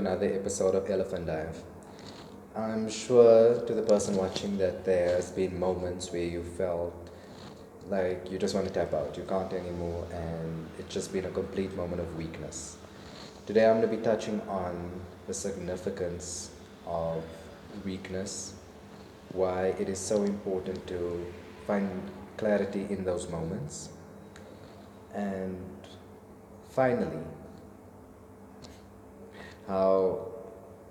Another episode of Elephant Dive. I'm sure to the person watching that there's been moments where you felt like you just want to tap out, you can't anymore, and it's just been a complete moment of weakness. Today I'm going to be touching on the significance of weakness, why it is so important to find clarity in those moments, and finally, how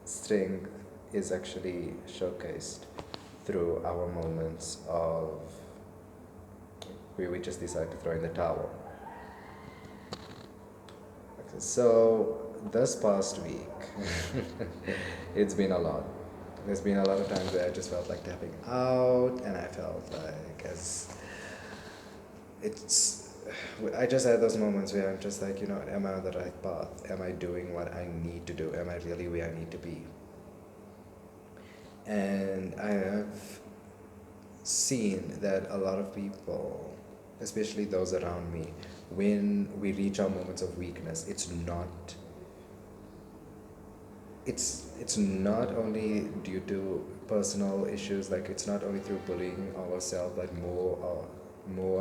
strength is actually showcased through our moments of where we just decide to throw in the towel. Okay, so this past week, it's been a lot. There's been a lot of times where I just felt like tapping out, and I felt like as it's. I just had those moments where I'm just like, am I on the right path? Am I doing what I need to do? Am I really where I need to be? And I have seen that a lot of people, especially those around me, when we reach our moments of weakness, it's not only due to personal issues, like it's not only through bullying ourselves, like more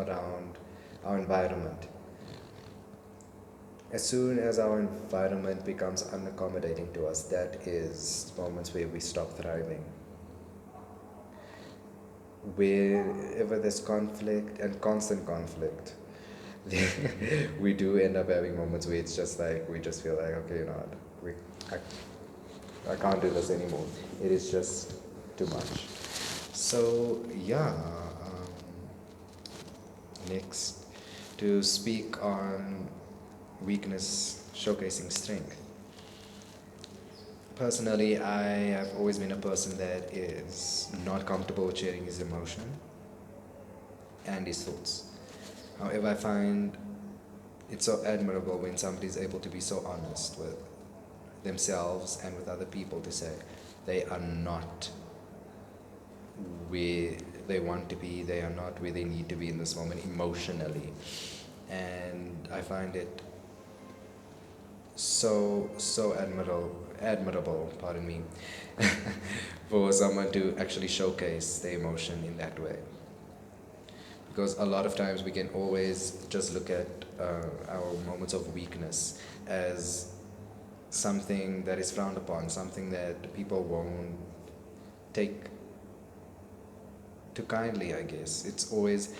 around our environment. As soon as our environment becomes unaccommodating to us, that is moments where we stop thriving. Wherever there's conflict and constant conflict, we do end up having moments where it's just like we just feel like, okay, we, I can't do this anymore. It is just too much. So yeah, next to speak on weakness showcasing strength. Personally, I have always been a person that is not comfortable with sharing his emotion and his thoughts. However, I find it's so admirable when somebody is able to be so honest with themselves and with other people to say they are not where they want to be, they are not where they need to be in this moment emotionally. And I find it so admirable, pardon me, for someone to actually showcase the emotion in that way. Because a lot of times we can always just look at our moments of weakness as something that is frowned upon, something that people won't take too kindly, I guess. It's always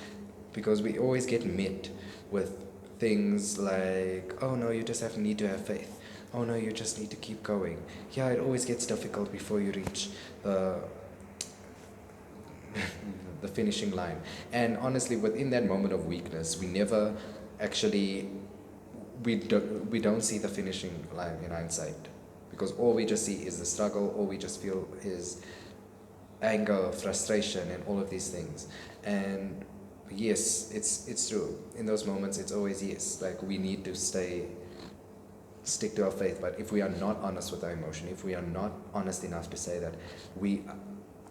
because we always get met with things like, oh no, you just need to have faith. Oh no, you just need to keep going. Yeah, it always gets difficult before you reach the finishing line. And honestly, within that moment of weakness, we never actually we don't see the finishing line in hindsight, because all we just see is the struggle. All we just feel is anger, frustration, and all of these things. And yes, it's true. In those moments, it's always yes. Like we need to stick to our faith. But if we are not honest with our emotion, if we are not honest enough to say that we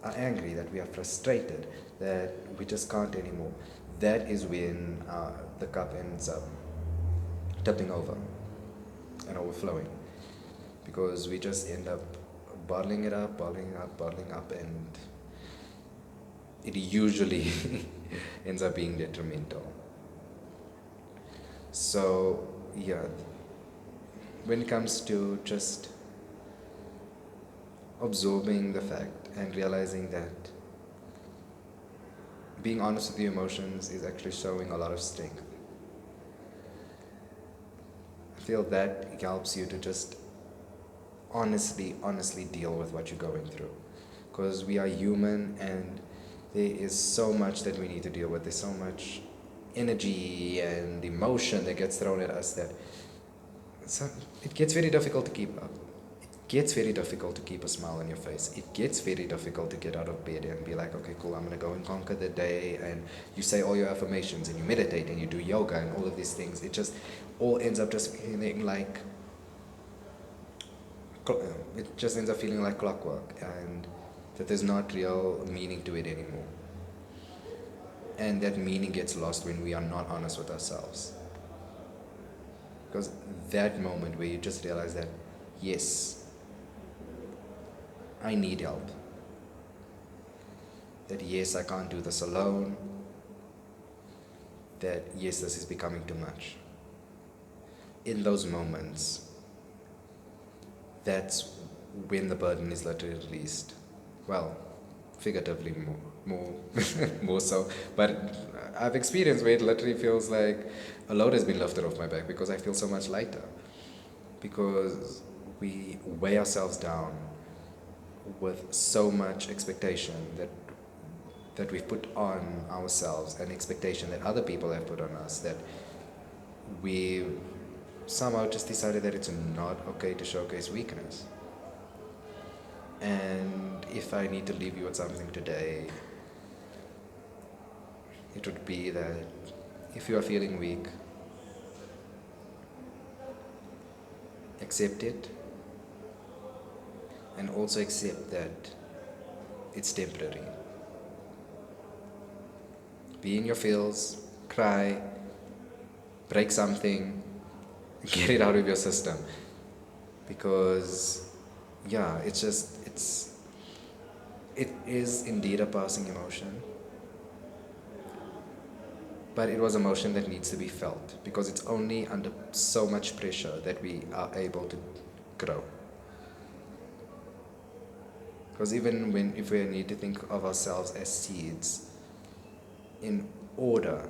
are angry, that we are frustrated, that we just can't anymore, that is when the cup ends up tipping over and overflowing, because we just end up bottling it up, bottling up, and it usually ends up being detrimental. So, yeah, when it comes to just absorbing the fact and realizing that being honest with your emotions is actually showing a lot of strength, I feel that helps you to just honestly deal with what you're going through. Because we are human, and there is so much that we need to deal with. There's so much energy and emotion that gets thrown at us that it gets very difficult to keep up. It gets very difficult to keep a smile on your face. It gets very difficult to get out of bed and be like, okay, cool, I'm going to go and conquer the day. And you say all your affirmations and you meditate and you do yoga and all of these things. It just all ends up just feeling like it just ends up feeling like clockwork, and that there's not real meaning to it anymore. And that meaning gets lost when we are not honest with ourselves. Because that moment where you just realize that, yes, I need help. That yes, I can't do this alone. That yes, this is becoming too much. In those moments, that's when the burden is literally released. Well, figuratively more, more so. But I've experienced where it literally feels like a load has been lifted off my back because I feel so much lighter. Because we weigh ourselves down with so much expectation that we've put on ourselves, and expectation that other people have put on us, that we somehow just decided that it's not okay to showcase weakness. And if I need to leave you with something today, it would be that if you are feeling weak, accept it, and also accept that it's temporary. Be in your feels, cry, break something, get it out of your system. Because, yeah, it is indeed a passing emotion, but it was emotion that needs to be felt, because it's only under so much pressure that we are able to grow. Because even if we need to think of ourselves as seeds, in order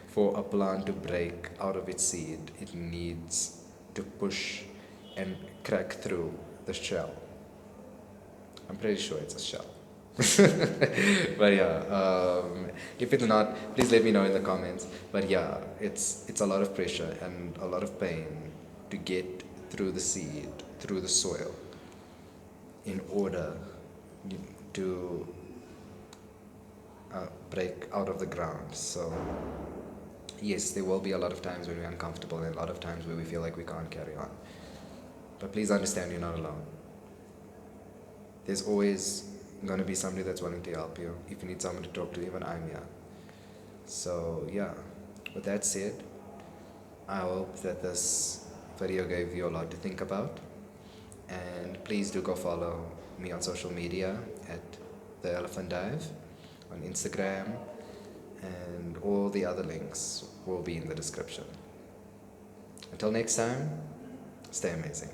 for a plant to break out of its seed, it needs to push and crack through the shell. I'm pretty sure it's a shell. But yeah, if it's not, please let me know in the comments. But yeah, it's a lot of pressure and a lot of pain to get through the seed, through the soil, in order to break out of the ground. So yes, there will be a lot of times when we're uncomfortable and a lot of times where we feel like we can't carry on. But please understand, you're not alone. There's always going to be somebody that's willing to help you. If you need someone to talk to, even I'm here. So yeah, with that said, I hope that this video gave you a lot to think about. And please do go follow me on social media at The Elephant Dive on Instagram, and all the other links will be in the description. Until next time, stay amazing.